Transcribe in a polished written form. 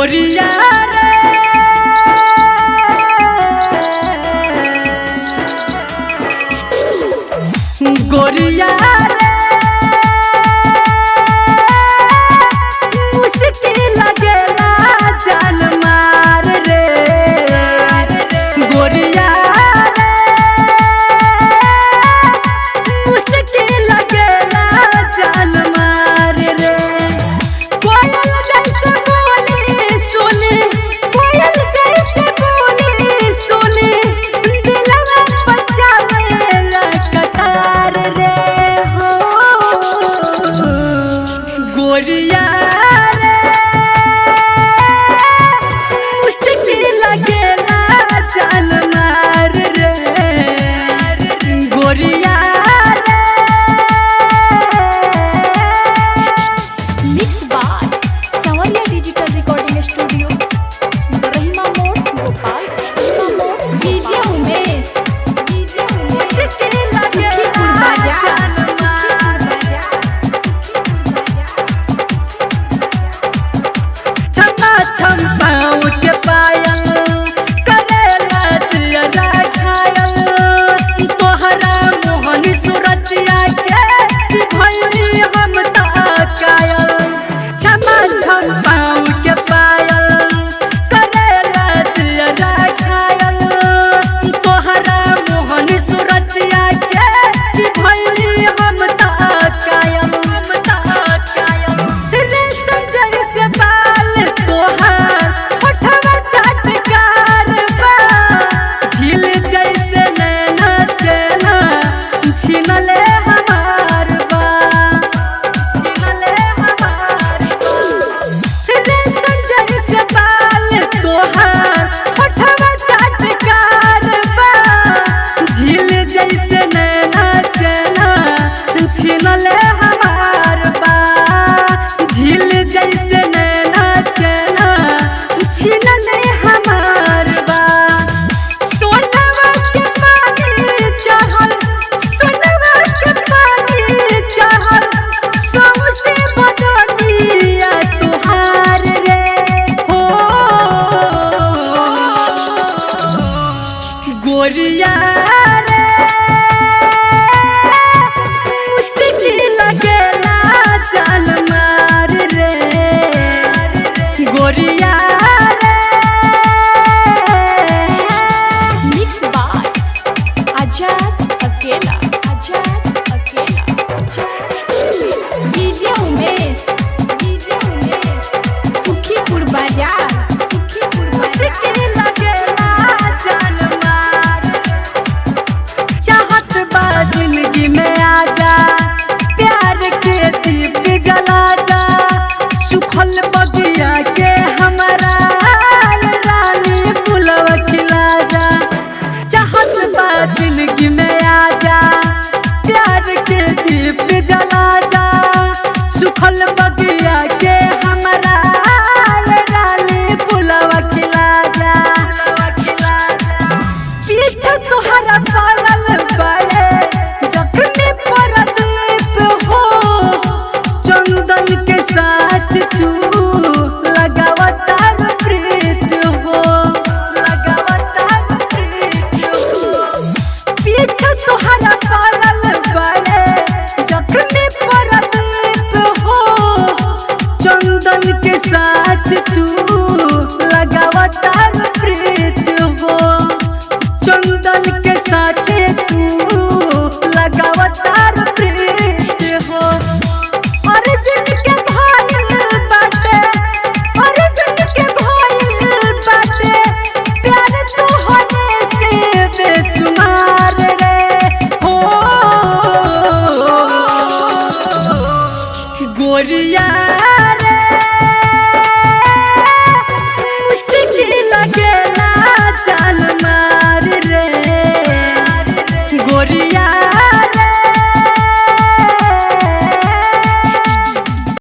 गोरिया रे गोरिया रे मुश्किल लगेला जान मार रे गोरिया रे मुश्किल लगेला जान मार रे कोयल जैसे बोली सुनी कोयल जैसे बोली सुनी दिलवा बच्चा मेरा कटार रे हो गोरिया रे मुश्किल लगेला जान मार रे गोरिया mix by Sanwariya digital recording studio Rahima मोड़ भोपाल। डीजे उमेश सुखीपुर बाजार। छमा छम पाँव के पायल करेला जियरा घायल तोहरा मोहनी सूरतिया के भइली हम कायल छमा छम पाँव के पायल करेला जियरा घायल तोहरा मोहनी सूरतिया के भइली हम कायल रेशम जैसे बाल तोहार होठवा चटकार बा झील जैसे नैना चेना छीनले हमार बा रेशम जैसे बाल तोहार होठवा चटकार बा झील जैसे नैना चेना छीनले हमार बा झील जैसे नैना चेना छीनले हमार बा सोनवा के पानी चढ़ल सोनवा के पानी चढ़ल सबसे बदनिया तुहार रे हो गोरिया रे मुश्किल लगेला जान मार रे गोरिया रे मिक्स बाय आजाद अकेला। डीजे उमेश सुखीपुर बाजार। मुश्किल लगेला जान मार चाहत बा जिंदगी में आजा प्यार के दीप जला जा सुखल बगिया के हमारा रानी फुलवा खिला जा चाहत बा जिंदगी में आजा प्यार के दीप जला जा सुखल बगिया के हमारा रानी फुलवा खिला जा पीछे तुहरा पड़ल बड़े जख्मी प्रदीप हो चंदन के साथ तू लगावतार प्रीत हो पीछे तुहरा पड़ल बड़े जख्मी प्रदीप हो चंदन के साथ तू लगावतार प्रीत हो